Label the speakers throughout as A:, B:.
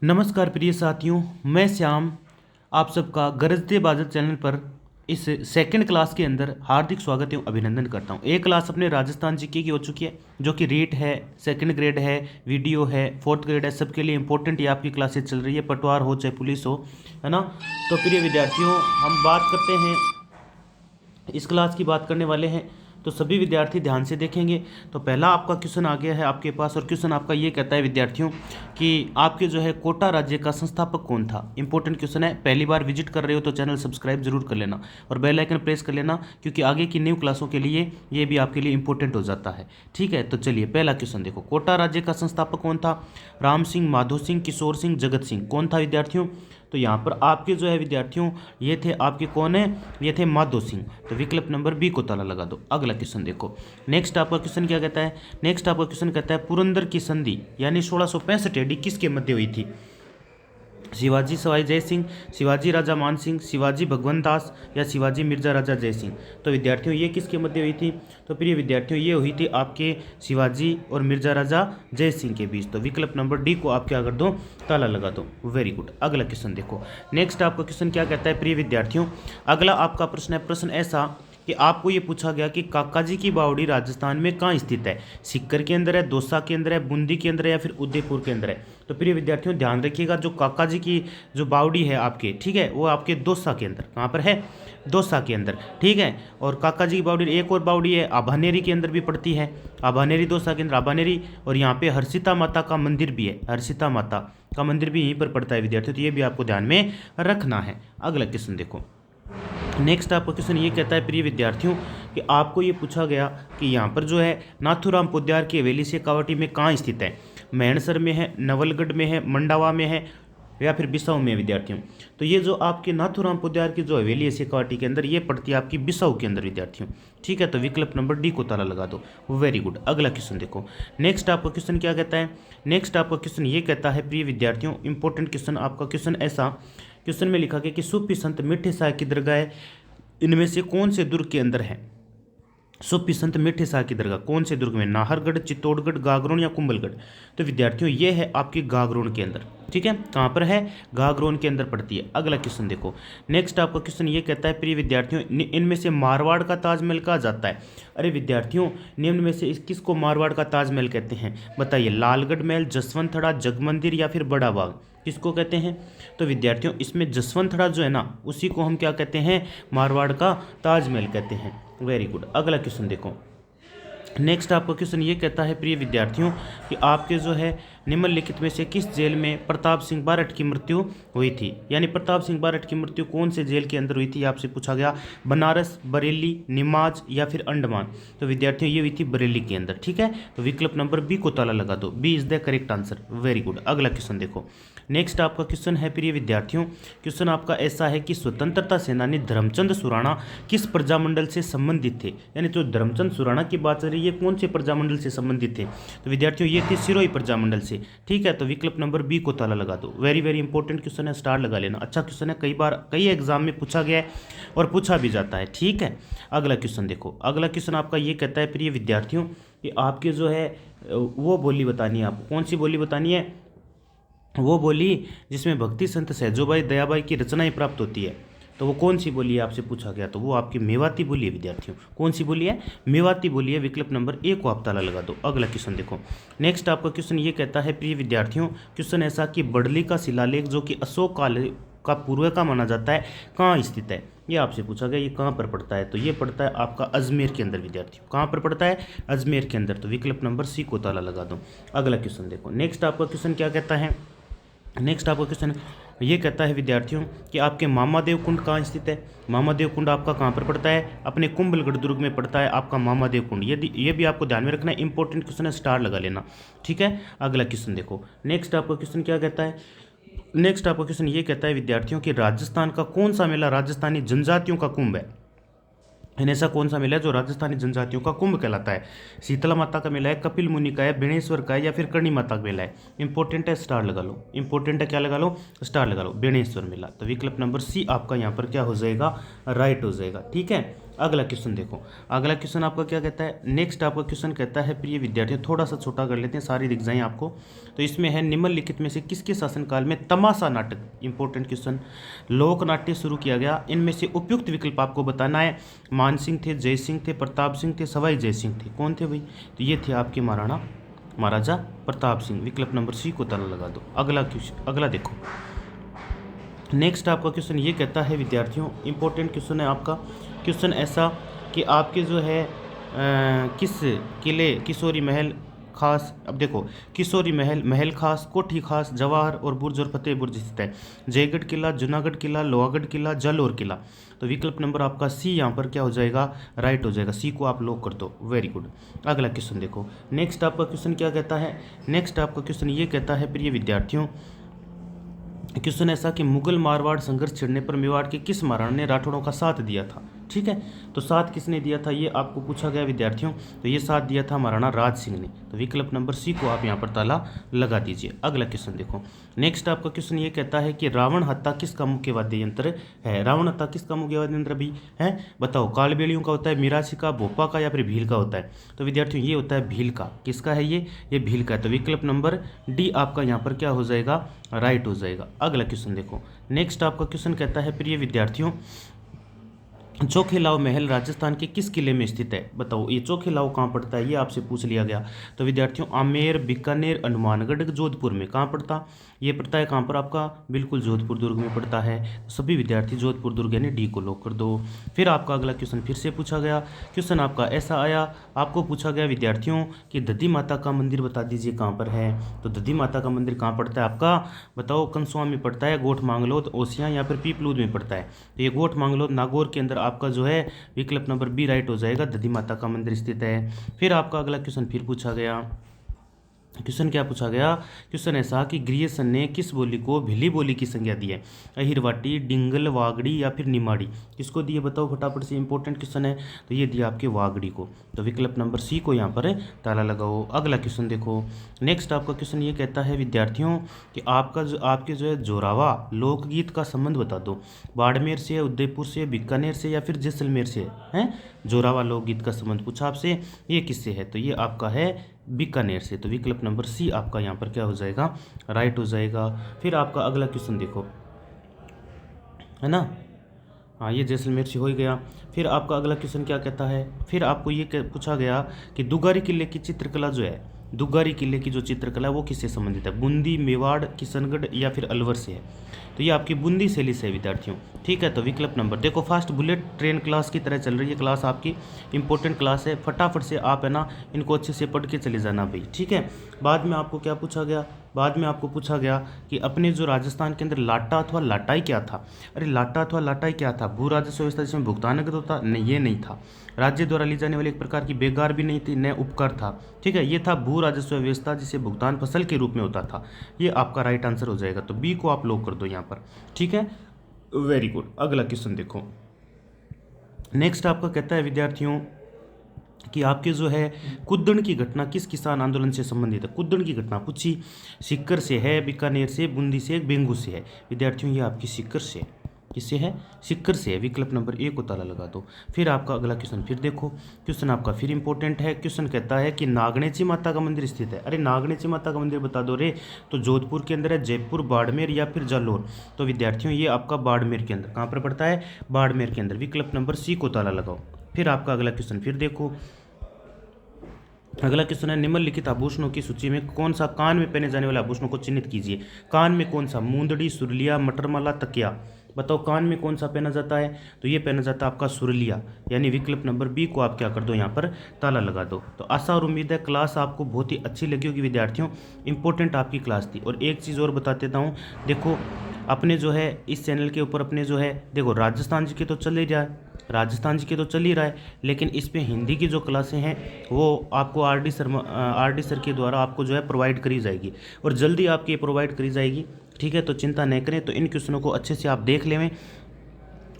A: नमस्कार प्रिय साथियों, मैं श्याम आप सबका गरजते बाजत चैनल पर इस सेकंड क्लास के अंदर हार्दिक स्वागत एवं अभिनंदन करता हूं। एक क्लास अपने राजस्थान जीके की हो चुकी है, जो कि रीट है, सेकंड ग्रेड है, वीडियो है, फोर्थ ग्रेड है, सबके लिए इंपॉर्टेंट ये आपकी क्लासेस चल रही है, पटवार हो चाहे पुलिस हो, है ना। तो प्रिय विद्यार्थियों, हम बात करते हैं, इस क्लास की बात करने वाले हैं, तो सभी विद्यार्थी ध्यान से देखेंगे। तो पहला आपका क्वेश्चन आ गया है आपके पास, और क्वेश्चन आपका ये कहता है विद्यार्थियों कि आपके जो है कोटा राज्य का संस्थापक कौन था। इंपॉर्टेंट क्वेश्चन है, पहली बार विजिट कर रहे हो तो चैनल सब्सक्राइब जरूर कर लेना और बेल आइकन प्रेस कर लेना, क्योंकि आगे की न्यू क्लासों के लिए ये भी आपके लिए इंपॉर्टेंट हो जाता है। ठीक है, तो चलिए पहला क्वेश्चन देखो, कोटा राज्य का संस्थापक कौन था। राम सिंह, माधो सिंह, किशोर सिंह, जगत सिंह, कौन था विद्यार्थियों। तो यहाँ पर आपके जो है विद्यार्थियों, ये थे आपके कौन है, ये थे माधो सिंह। तो विकल्प नंबर बी को ताला लगा दो। अगला क्वेश्चन देखो, नेक्स्ट आपका क्वेश्चन क्या कहता है। नेक्स्ट आपका क्वेश्चन कहता है पुरंदर की संधि यानी 1665 एडी किसके मध्य हुई थी। शिवाजी सवाई जय सिंह, शिवाजी राजा मान सिंह, शिवाजी भगवंत दास या शिवाजी मिर्जा राजा जय सिंह। तो विद्यार्थियों ये किसके मध्य हुई थी। तो प्रिय विद्यार्थियों ये हुई थी आपके शिवाजी और मिर्जा राजा जय सिंह के बीच। तो विकल्प नंबर डी को आप क्या कर दो, ताला लगा दो। Very good. अगला क्वेश्चन देखो, नेक्स्ट आपका क्वेश्चन क्या कहता है प्रिय विद्यार्थियों। अगला आपका प्रश्न है, प्रश्न ऐसा कि आपको ये पूछा गया कि काका जी की बावड़ी राजस्थान में कहाँ स्थित है। सीकर के अंदर है, दौसा के अंदर है, बूंदी के अंदर है या फिर उदयपुर के अंदर है। तो प्रिय विद्यार्थियों ध्यान रखिएगा, जो काका जी की जो बावड़ी है आपके, ठीक है, वो आपके दौसा के अंदर, कहाँ पर है, दौसा के अंदर। ठीक है, और काका जी की बावड़ी, एक और बावड़ी है आभानेरी के अंदर भी पड़ती है, आभानेरी दौसा के अंदर आभानेरी, और यहाँ पे हर्षिता माता का मंदिर भी है, हर्षिता माता का मंदिर भी यहीं पर पड़ता है विद्यार्थियों। तो ये भी आपको ध्यान में रखना है। अगला क्वेश्चन देखो, नेक्स्ट आपका क्वेश्चन ये कहता है प्रिय विद्यार्थियों कि आपको ये पूछा गया कि यहाँ पर जो है नाथूराम पोद्यार की हवेली से कावटी में कहाँ स्थित है। मैणसर में है, नवलगढ़ में है, मंडावा में है या फिर बिसाऊ में है विद्यार्थियों। तो ये जो आपके नाथूराम पोद्यार की जो हवेली है शेखावाटी के अंदर, ये पड़ती है आपकी बिसाऊ के अंदर विद्यार्थियों। ठीक है, तो विकल्प नंबर डी को ताला लगा दो। Very good. अगला क्वेश्चन देखो, नेक्स्ट आपका क्वेश्चन क्या कहता है। नेक्स्ट आपका क्वेश्चन ये कहता है प्रिय विद्यार्थियों, इंपॉर्टेंट क्वेश्चन आपका क्वेश्चन ऐसा, क्वेश्चन में लिखा गया कि सूफी संत मीठे शाह की दरगाह इनमें से कौन से दुर्ग के अंदर है। सूफी संत मीठे शाह की दरगाह कौन से दुर्ग में, नाहरगढ़, चित्तौड़गढ़, गागरोन या कुंभलगढ़। तो विद्यार्थियों ये है आपकी गागरोन के अंदर। ठीक है, कहाँ पर है, गागरोन के अंदर पड़ती है। अगला क्वेश्चन देखो, नेक्स्ट आपका क्वेश्चन ये कहता है प्रिय विद्यार्थियों, इनमें से मारवाड़ का ताजमहल कहा जाता है। अरे विद्यार्थियों, निम्न में से किसको मारवाड़ का ताजमहल कहते हैं, बताइए। लालगढ़ महल, जसवंतथड़ा, जगमंदिर या फिर बड़ा बाग, किसको कहते हैं। तो विद्यार्थियों इसमें जसवंतथड़ा जो है ना, उसी को हम क्या कहते हैं, मारवाड़ का ताजमहल कहते हैं। Very good. अगला क्वेश्चन देखो, नेक्स्ट आपका क्वेश्चन ये कहता है प्रिय विद्यार्थियों कि आपके जो है निम्नलिखित में से किस जेल में प्रताप सिंह बारठ की मृत्यु हुई थी। यानी प्रताप सिंह बारठ की मृत्यु कौन से जेल के अंदर हुई थी, आपसे पूछा गया। बनारस, बरेली, निमाज या फिर अंडमान। तो विद्यार्थियों ये हुई थी बरेली के अंदर। ठीक है, तो विकल्प नंबर बी को ताला लगा दो। B is the correct answer. Very good. अगला क्वेश्चन देखो, नेक्स्ट आपका क्वेश्चन है प्रिय विद्यार्थियों, क्वेश्चन आपका ऐसा है कि स्वतंत्रता सेनानी धर्मचंद सुराणा किस प्रजामंडल से संबंधित थे। यानी जो धर्मचंद सुराणा की बात चल रही है, कौन से प्रजामंडल से संबंधित थे। तो विद्यार्थियों ये थे सिरोही प्रजामंडल से। ठीक है, तो विकल्प नंबर बी को ताला लगा दो। वेरी वेरी इंपॉर्टेंट क्वेश्चन है, स्टार लगा लेना। अच्छा क्वेश्चन है, कई बार कई एग्जाम में पूछा गया है और पूछा भी जाता है। ठीक है, अगला क्वेश्चन देखो, अगला क्वेश्चन आपका ये कहता है प्रिय विद्यार्थियों कि आपके जो है वो बोली बतानी है आपको। कौन सी बोली बतानी है, वो बोली जिसमें भक्ति संत सहजोबाई दयाबाई की रचनाएं प्राप्त होती है। तो वो कौन सी बोली है आपसे पूछा गया, तो वो आपकी मेवाती बोली है विद्यार्थियों। कौन सी बोली है, मेवाती बोली है। विकल्प नंबर ए को आप ताला लगा दो। अगला क्वेश्चन देखो, नेक्स्ट आपका क्वेश्चन ये कहता है प्रिय विद्यार्थियों, क्वेश्चन ऐसा कि बड़ली का शिलालेख जो कि अशोक काल का पूर्व का माना जाता है, कहाँ स्थित है। ये आपसे पूछा गया, ये कहाँ पर पड़ता है। तो ये पड़ता है आपका अजमेर के अंदर विद्यार्थियों। कहाँ पर पड़ता है, अजमेर के अंदर। तो विकल्प नंबर सी को ताला लगा दो। अगला क्वेश्चन देखो, नेक्स्ट आपका क्वेश्चन क्या कहता है। नेक्स्ट आपका क्वेश्चन ये कहता है विद्यार्थियों कि आपके मामादेव कुंड कहाँ स्थित है। मामादेव कुंड आपका कहाँ पर पड़ता है, अपने कुंभलगढ़ दुर्ग में पड़ता है आपका मामादेव कुंड। यदि ये भी आपको ध्यान में रखना है, इंपॉर्टेंट क्वेश्चन है, स्टार लगा लेना। ठीक है, अगला क्वेश्चन देखो, नेक्स्ट आपका क्वेश्चन क्या कहता है। नेक्स्ट आपका क्वेश्चन ये कहता है विद्यार्थियों कि राजस्थान का कौन सा मेला राजस्थानी जनजातियों का कुंभ है। ऐसा कौन सा मेला है जो राजस्थानी जनजातियों का कुंभ कहलाता है। शीतला माता का मेला है, कपिल मुनि का है, बेणेश्वर का है या फिर कर्णी माता का मेला है। इंपॉर्टेंट है, स्टार लगा लो। इंपॉर्टेंट है, क्या लगा लो, स्टार लगा लो, बेणेश्वर मेला। तो विकल्प नंबर सी आपका यहाँ पर क्या हो जाएगा, राइट हो जाएगा। ठीक है, अगला क्वेश्चन देखो, अगला क्वेश्चन आपका क्या कहता है, नेक्स्ट आपका क्वेश्चन कहता है प्रिय विद्यार्थियों, थोड़ा सा छोटा कर लेते हैं, सारी दिख जाएं आपको। तो इसमें है निम्नलिखित में से किसके शासनकाल में तमाशा नाटक, इंपॉर्टेंट क्वेश्चन, लोक नाट्य शुरू किया गया, इनमें से उपयुक्त विकल्प आपको बताना है। मान सिंह थे, जय सिंह थे, प्रताप सिंह थे, सवाई जय सिंह थे, कौन थे भाई, तो ये थे आपके महाराजा प्रताप सिंह, विकल्प नंबर सी को ताला लगा दो। अगला क्वेश्चन, अगला देखो, नेक्स्ट आपका क्वेश्चन ये कहता है विद्यार्थियों, इंपॉर्टेंट क्वेश्चन है आपका, क्वेश्चन ऐसा कि आपके जो है किस किले, किशोरी महल खास, अब देखो किशोरी महल, महल खास, कोठी खास, जवाहर और बुर्ज और फतेह बुर्ज स्थित है, जयगढ़ किला, जूनागढ़ किला, लोहागढ़ किला, जालौर किला। तो विकल्प नंबर आपका सी यहाँ पर क्या हो जाएगा, राइट हो जाएगा, सी को आप लॉक कर दो, वेरी गुड। अगला क्वेश्चन देखो, नेक्स्ट आपका क्वेश्चन क्या कहता है, नेक्स्ट आपका क्वेश्चन ये कहता है प्रिय विद्यार्थियों, क्वेश्चन ऐसा कि मुगल मारवाड़ संघर्ष छिड़ने पर मेवाड़ के किस महाराणा ने राठौड़ों का साथ दिया था, ठीक है, तो साथ किसने दिया था ये आपको पूछा गया विद्यार्थियों, तो ये साथ दिया था महाराणा राज सिंह ने, तो विकल्प नंबर सी को आप यहाँ पर ताला लगा दीजिए। अगला क्वेश्चन देखो, नेक्स्ट आपका क्वेश्चन ये कहता है कि रावण हत्ता किसका मुख्य वाद्य यंत्र है, रावण हत्ता किसका मुख्य वाद्य यंत्र भी है, बताओ, कालबेलियों का होता है, मिरासी का, भोपा का, या फिर भील का होता है, तो विद्यार्थियों ये होता है भील का, किसका है ये भील का है, तो विकल्प नंबर डी आपका यहाँ पर क्या हो जाएगा, राइट हो जाएगा। अगला क्वेश्चन देखो, नेक्स्ट आपका क्वेश्चन कहता है प्रिय विद्यार्थियों, चोखेलाव महल राजस्थान के किस किले में स्थित है, बताओ ये चोखेलाव कहाँ पड़ता है, ये आपसे पूछ लिया गया, तो विद्यार्थियों आमेर, बीकानेर, हनुमानगढ़, जोधपुर में कहाँ पड़ता, ये पड़ता है कहाँ पर आपका, बिल्कुल जोधपुर दुर्ग में पड़ता है, तो सभी विद्यार्थी जोधपुर दुर्ग यानी डी को लॉक कर दो। फिर आपका अगला क्वेश्चन फिर से पूछा गया, क्वेश्चन आपका ऐसा आया, आपको पूछा गया विद्यार्थियों कि दधी माता का मंदिर बता दीजिए कहाँ पर है, तो दधी माता का मंदिर कहाँ पड़ता है आपका, बताओ, कंसुआ में पड़ता है, गोठ मांगलोद, ओसियां या फिर पीपलूद में पड़ता है, तो ये गोठ मांगलोद नागौर के अंदर आपका जो है विकल्प नंबर बी राइट हो जाएगा, दधी माता का मंदिर स्थित है। फिर आपका अगला क्वेश्चन फिर पूछा गया, क्वेश्चन क्या पूछा गया, क्वेश्चन ऐसा कि ग्रियर्सन ने किस बोली को भिली बोली की संज्ञा दी है, अहिरवाटी, डिंगल, वागड़ी या फिर निमाड़ी, किसको दिए बताओ फटाफट से, इंपॉर्टेंट क्वेश्चन है, तो ये दिया आपके वागड़ी को, तो विकल्प नंबर सी को यहाँ पर ताला लगाओ। अगला क्वेश्चन देखो, नेक्स्ट आपका क्वेश्चन ये कहता है विद्यार्थियों कि आपके जो है जोरावा लोकगीत का संबंध बता दो, बाड़मेर से, उदयपुर से, बीकानेर से या फिर जैसलमेर से है, जोरावा लोकगीत का संबंध पूछा आपसे, ये किससे है, तो ये आपका है बीकानेर से, तो विकल्प नंबर सी आपका यहाँ पर क्या हो जाएगा, राइट हो जाएगा। फिर आपका अगला क्वेश्चन देखो, है ना, हाँ ये जैसलमेर से हो ही गया। फिर आपका अगला क्वेश्चन क्या कहता है, फिर आपको ये पूछा गया कि दुगारी किले की चित्रकला जो है, दुगारी किले की जो चित्रकला है वो किससे संबंधित है, बूंदी, मेवाड़, किशनगढ़ या फिर अलवर से है, तो ये आपकी बूंदी शैली से है विद्यार्थियों, ठीक है, तो विकल्प नंबर देखो, फास्ट बुलेट ट्रेन क्लास की तरह चल रही है क्लास आपकी, इंपॉर्टेंट क्लास है, फटाफट से आप है ना इनको अच्छे से पढ़ के चले जाना भाई, ठीक है। बाद में आपको क्या पूछा गया, बाद में आपको पूछा गया कि अपने जो राजस्थान के अंदर लाटा अथवा लाटाई क्या था, अरे लाटा अथवा लाटाई क्या था, भू राजस्व व्यवस्था जिसमें भुगतान नगद होता, नहीं ये नहीं था, राज्य द्वारा ली जाने वाली एक प्रकार की बेगार भी नहीं थी, न उपकर था, ठीक है, ये था भू राजस्व व्यवस्था जिसे भुगतान फसल के रूप में होता था, ये आपका राइट आंसर हो जाएगा, तो बी को आप लॉक कर दो यहाँ पर, ठीक है, वेरी गुड। अगला क्वेश्चन देखो, नेक्स्ट आपका कहता है विद्यार्थियों कि आपके जो है कुद्दण की घटना किस किसान आंदोलन से संबंधित है, कुद्दण की घटना पूछी, सीकर से है, बीकानेर से, बूंदी से, बेंगू से है, विद्यार्थियों ये आपकी सीकर से, किससे है, सीकर से है, विकल्प नंबर ए को ताला लगा दो। फिर आपका अगला क्वेश्चन फिर देखो, क्वेश्चन आपका फिर इंपॉर्टेंट है, क्वेश्चन कहता है कि नागणेची माता का मंदिर स्थित है, अरे नागणेची माता का मंदिर बता दो रे, तो जोधपुर के अंदर है, जयपुर, बाड़मेर या फिर जालौर, तो विद्यार्थियों ये आपका बाड़मेर के अंदर, कहाँ पर पड़ता है, बाड़मेर के अंदर, विकल्प नंबर सी को ताला लगाओ। फिर आपका अगला क्वेश्चन फिर देखो, अगला क्वेश्चन है निम्नलिखित आभूषणों की सूची में कौन सा कान में पहने जाने वाले आभूषणों को चिन्हित कीजिए, कान में कौन सा, मूंदड़ी, सुरलिया, मटरमाला, तकिया, बताओ कान में कौन सा पहना जाता है, तो ये पहना जाता है आपका सुरलिया, यानी विकल्प नंबर बी को आप क्या कर दो, यहाँ पर ताला लगा दो। तो आशा और उम्मीद है क्लास आपको बहुत ही अच्छी लगी होगी विद्यार्थियों, इंपॉर्टेंट आपकी क्लास थी। और एक चीज़ और बता देता हूँ, देखो अपने जो है इस चैनल के ऊपर अपने जो है देखो राजस्थान जी के तो चल ही रहा है, राजस्थान जी के तो चल ही रहा है, लेकिन इस पे हिंदी की जो क्लासें हैं वो आपको आर डी सर के द्वारा आपको जो है प्रोवाइड करी जाएगी, और जल्दी आपकी ये प्रोवाइड करी जाएगी, ठीक है, तो चिंता नहीं करें। तो इन क्वेश्चनों को अच्छे से आप देख लें,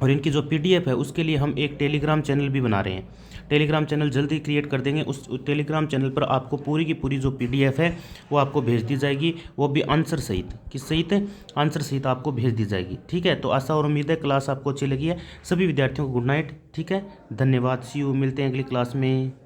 A: और इनकी जो PDF है उसके लिए हम एक टेलीग्राम चैनल भी बना रहे हैं, टेलीग्राम चैनल जल्दी क्रिएट कर देंगे। उस टेलीग्राम चैनल पर आपको पूरी की पूरी जो PDF है वो आपको भेज दी जाएगी, वो भी आंसर सहित, किस सहित, आंसर सहित आपको भेज दी जाएगी। ठीक है, तो आशा और उम्मीद है क्लास आपको अच्छी लगी है। सभी विद्यार्थियों को गुड नाइट। ठीक है, धन्यवाद, सी यू, मिलते हैं अगली क्लास में।